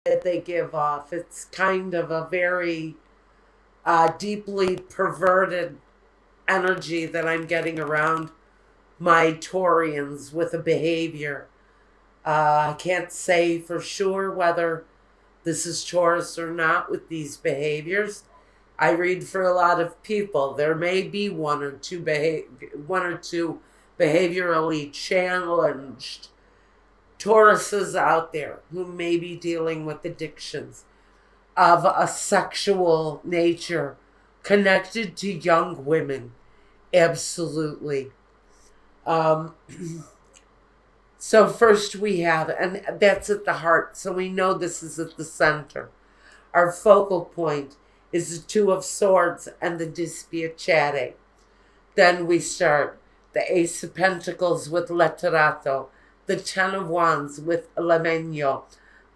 that they give off. It's kind of a very deeply perverted energy that I'm getting around my Taurians with a behavior. I can't say for sure whether this is Taurus or not with these behaviors. I read for a lot of people. There may be one or two behaviorally challenged Tauruses out there who may be dealing with addictions of a sexual nature connected to young women. Absolutely. Um, so first we have, and that's at the heart. So we know this is at the center. Our focal point is the Two of Swords and the Dispiacere. Then we start the Ace of Pentacles with Letterato, the Ten of Wands with Lamegno,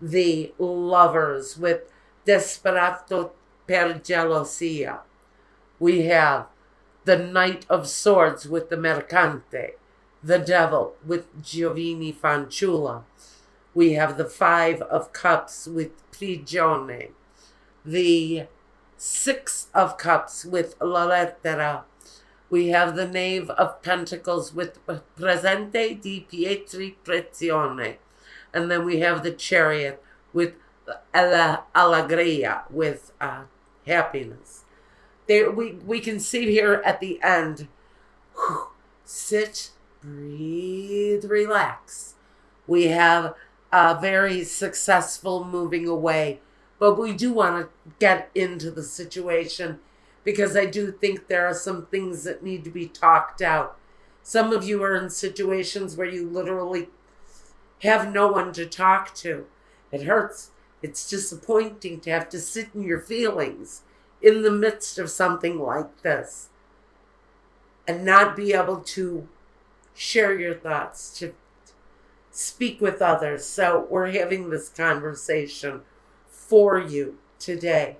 the Lovers with Desperato per Gelosia. We have the Knight of Swords with the Mercante, the Devil with Giovanni Fanciulla. We have the Five of Cups with Prigione, the Six of Cups with La Lettera. We have the Knave of Pentacles with Presente di Pietri Prezione. And then we have the Chariot with Allegria, with happiness. There, we can see here at the end, sit, breathe, relax. We have a very successful moving away, but we do want to get into the situation because I do think there are some things that need to be talked out. Some of you are in situations where you literally have no one to talk to. It hurts. It's disappointing to have to sit in your feelings in the midst of something like this and not be able to share your thoughts, to speak with others. So we're having this conversation for you today.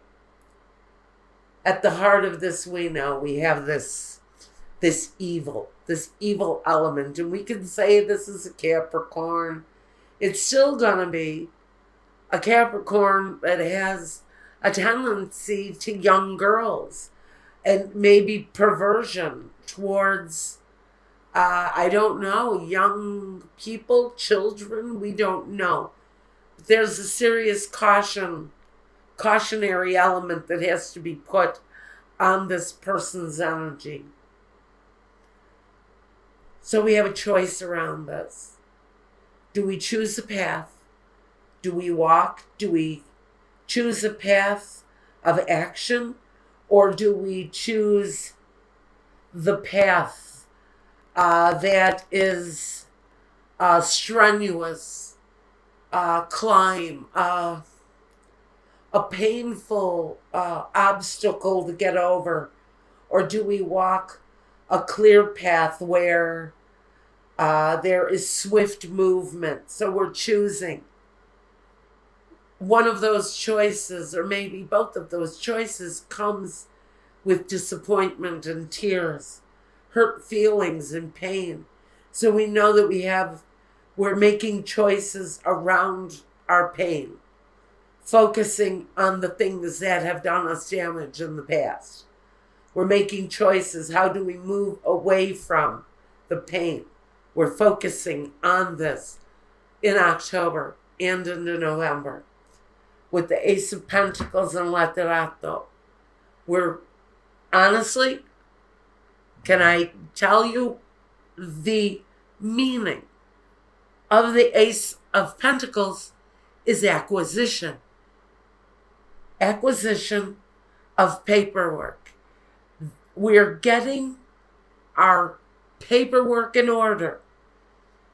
At the heart of this, we know we have this evil element, and we can say this is a Capricorn. It's still gonna be a Capricorn that has a tendency to young girls and maybe perversion towards I don't know, young people, children, we don't know. But there's a serious cautionary element that has to be put on this person's energy. So we have a choice around this. Do we choose a path? Do we walk? Do we choose a path of action? Or do we choose the path that is a strenuous climb, a painful obstacle to get over? Or do we walk a clear path where there is swift movement? So we're choosing one of those choices, or maybe both of those choices, comes with disappointment and tears, hurt feelings and pain. So we know that we're making choices around our pain, focusing on the things that have done us damage in the past. We're making choices. How do we move away from the pain? We're focusing on this in October and into November. With the Ace of Pentacles and Letterato, we're honestly, can I tell you the meaning of the Ace of Pentacles is acquisition. Acquisition of paperwork. We're getting our paperwork in order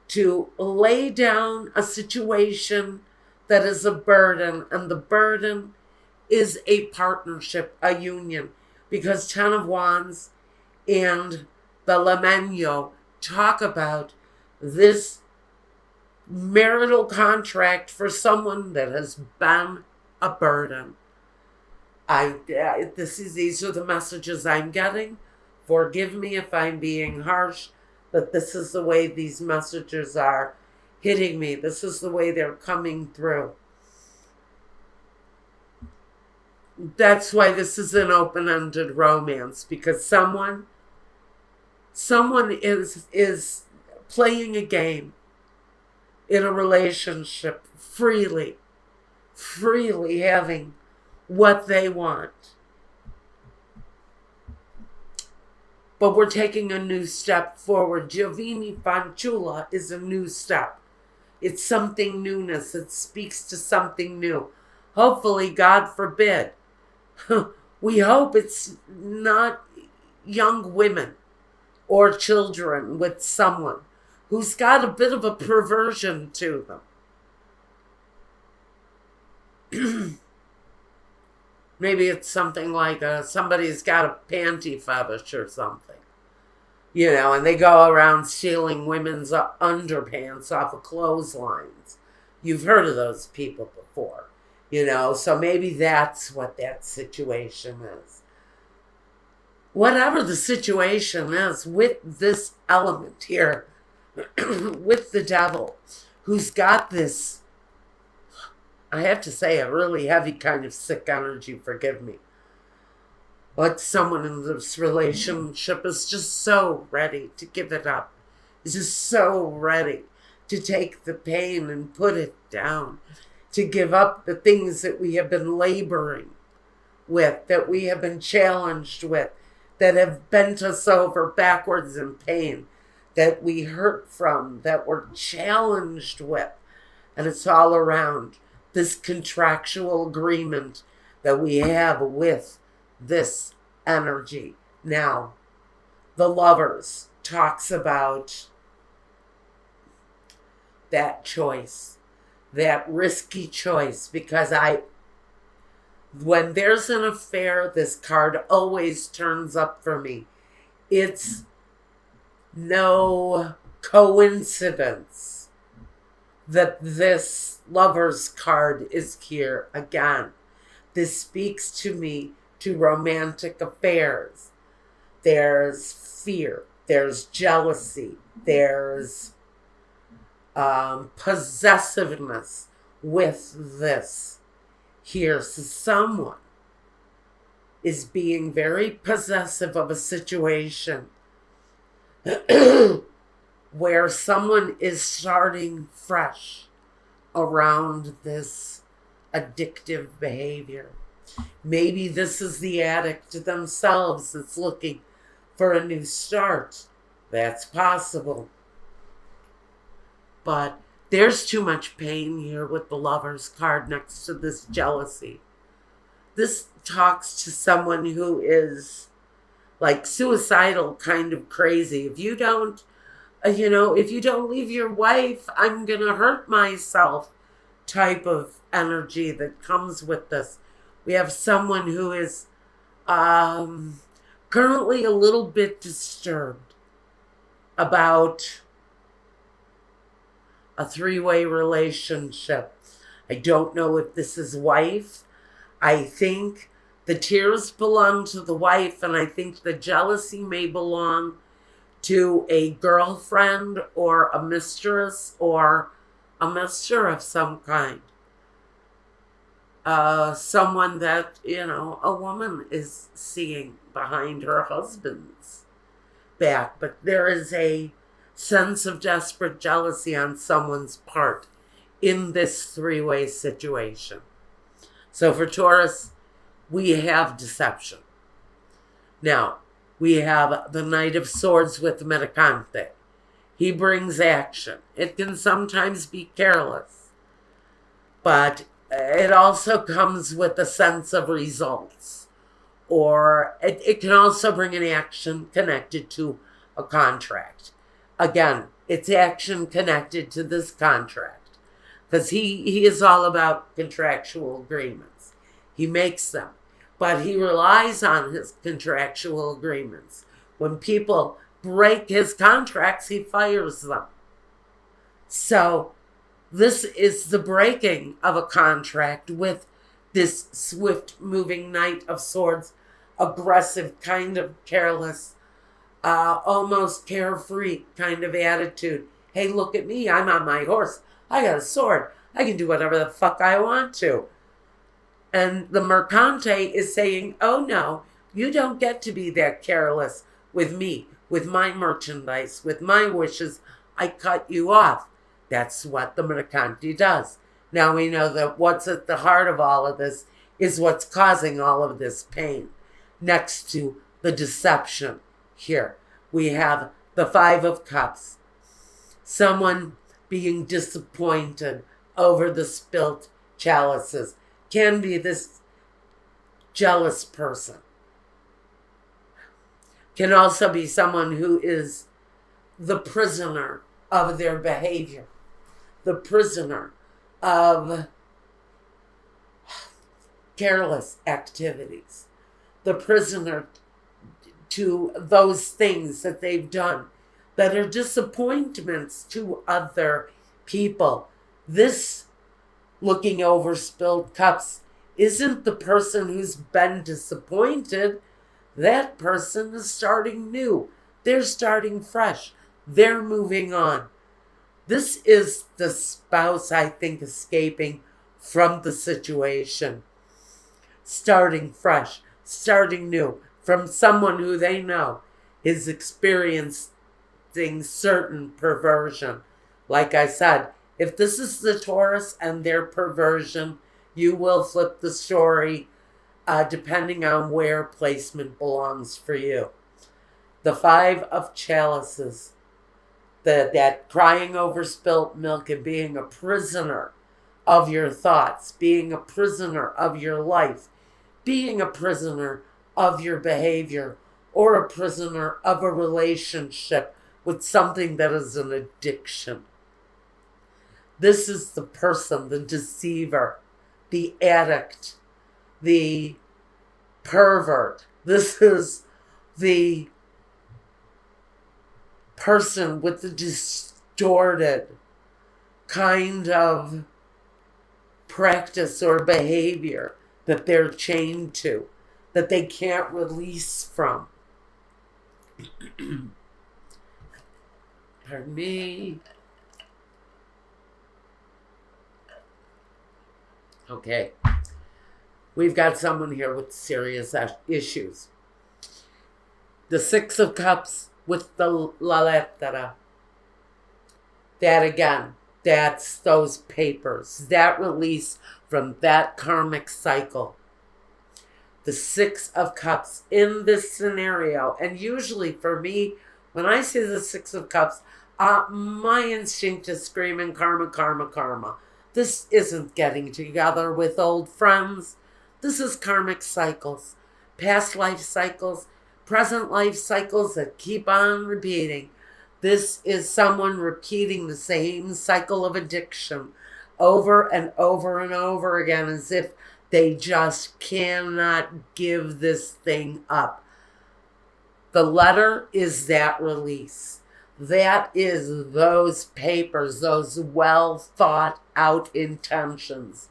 to lay down a situation that is a burden, and the burden is a partnership, a union, because Ten of Wands and the Lamegno talk about this marital contract for someone that has been a burden. These are the messages I'm getting. Forgive me if I'm being harsh, but this is the way these messages are hitting me. This is the way they're coming through. That's why this is an open-ended romance, because someone is playing a game in a relationship freely having what they want. But we're taking a new step forward. Giovanni Fanciulla is a new step. It's something newness. It speaks to something new. Hopefully, God forbid, we hope it's not young women or children with someone who's got a bit of a perversion to them. Maybe it's something like somebody's got a panty fetish or something. You know, and they go around stealing women's underpants off of clotheslines. You've heard of those people before. You know, so maybe that's what that situation is. Whatever the situation is with this element here, with the devil, who's got this, I have to say, a really heavy kind of sick energy, forgive me. But someone in this relationship is just so ready to give it up. Is just so ready to take the pain and put it down. To give up the things that we have been laboring with, that we have been challenged with, that have bent us over backwards in pain, that we hurt from, that we're challenged with. And it's all around this contractual agreement that we have with this energy. Now, the Lovers talks about that choice, that risky choice, because when there's an affair, this card always turns up for me. It's no coincidence that this Lovers card is here again. This speaks to me to romantic affairs. There's fear, there's jealousy, there's possessiveness with this here. So someone is being very possessive of a situation where someone is starting fresh around this addictive behavior. Maybe this is the addict themselves that's looking for a new start. That's possible. But there's too much pain here with the Lovers card next to this jealousy. This talks to someone who is like suicidal, kind of crazy. If you don't, if you don't leave your wife, I'm going to hurt myself type of energy that comes with this. We have someone who is currently a little bit disturbed about a three-way relationship. I don't know if this is wife. I think the tears belong to the wife, and I think the jealousy may belong to a girlfriend or a mistress or a mister of some kind. Someone that, a woman is seeing behind her husband's back. But there is a sense of desperate jealousy on someone's part in this three-way situation. So for Taurus, we have deception. Now, we have the Knight of Swords with Mercante. He brings action. It can sometimes be careless, but it also comes with a sense of results. Or it can also bring an action connected to a contract. Again, it's action connected to this contract. Because he is all about contractual agreements. He makes them. But he relies on his contractual agreements. When people break his contracts, he fires them. So this is the breaking of a contract with this swift-moving Knight of Swords, aggressive, kind of careless, almost carefree kind of attitude. Hey, look at me. I'm on my horse. I got a sword. I can do whatever the fuck I want to. And the Mercante is saying, oh no, you don't get to be that careless with me, with my merchandise, with my wishes. I cut you off. That's what the Mercante does. Now we know that what's at the heart of all of this is what's causing all of this pain. Next to the deception here, we have the Five of Cups. Someone being disappointed over the spilt chalices. Can be this jealous person. Can also be someone who is the prisoner of their behavior. The prisoner of careless activities. The prisoner to those things that they've done that are disappointments to other people. This looking over spilled cups isn't the person who's been disappointed. That person is starting new. They're starting fresh. They're moving on. This is the spouse, I think, escaping from the situation. Starting fresh, starting new, from someone who they know is experiencing certain perversion. Like I said, if this is the Taurus and their perversion, you will flip the story depending on where placement belongs for you. The Five of Chalices, that crying over spilt milk and being a prisoner of your thoughts, being a prisoner of your life, being a prisoner of your behavior, or a prisoner of a relationship with something that is an addiction. This is the person, the deceiver, the addict, the pervert. This is the person with the distorted kind of practice or behavior that they're chained to, that they can't release from. Pardon me. Okay. We've got someone here with serious issues. The Six of Cups with the La Lettera. That again, that's those papers. That release from that karmic cycle. The Six of Cups in this scenario. And usually for me, when I see the Six of Cups, my instinct is screaming karma, karma, karma. This isn't getting together with old friends. This is karmic cycles, past life cycles, present life cycles that keep on repeating. This is someone repeating the same cycle of addiction over and over and over again as if they just cannot give this thing up. The letter is that release. That is those papers, those well thought out intentions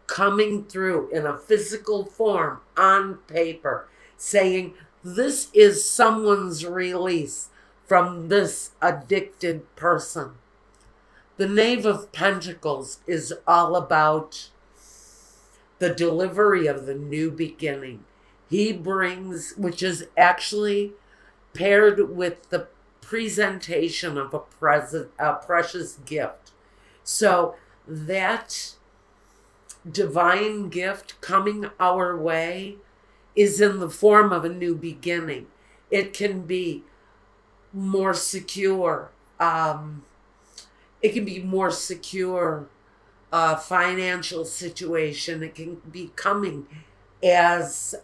coming through in a physical form on paper, saying this is someone's release from this addicted person. The Knave of Pentacles is all about the delivery of the new beginning. He brings, which is actually paired with the presentation of a precious gift. So that divine gift coming our way is in the form of a new beginning. It can be more secure. It can be more secure financial situation. It can be coming as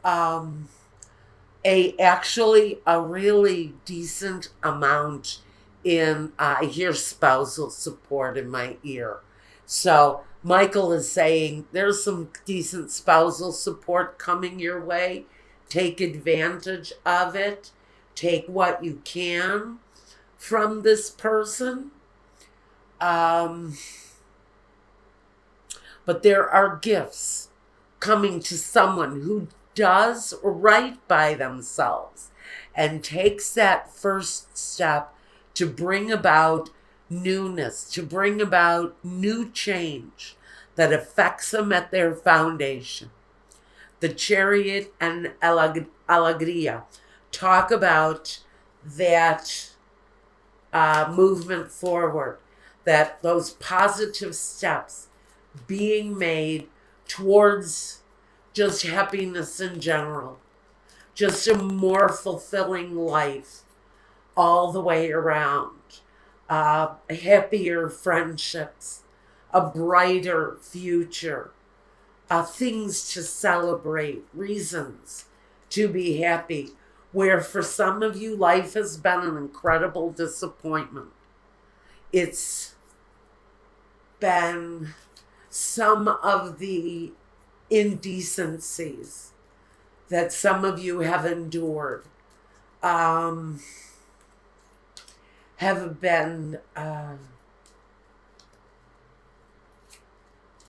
actually a really decent amount in, I hear spousal support in my ear. So Michael is saying there's some decent spousal support coming your way. Take advantage of it. Take what you can from this person. But there are gifts coming to someone who does right by themselves and takes that first step to bring about newness, to bring about new change that affects them at their foundation. the Chariot and Alegria talk about that movement forward, that those positive steps being made towards just happiness in general, just a more fulfilling life all the way around, happier friendships, a brighter future, things to celebrate, reasons to be happy, where for some of you, life has been an incredible disappointment. It's been some of the indecencies that some of you have endured have been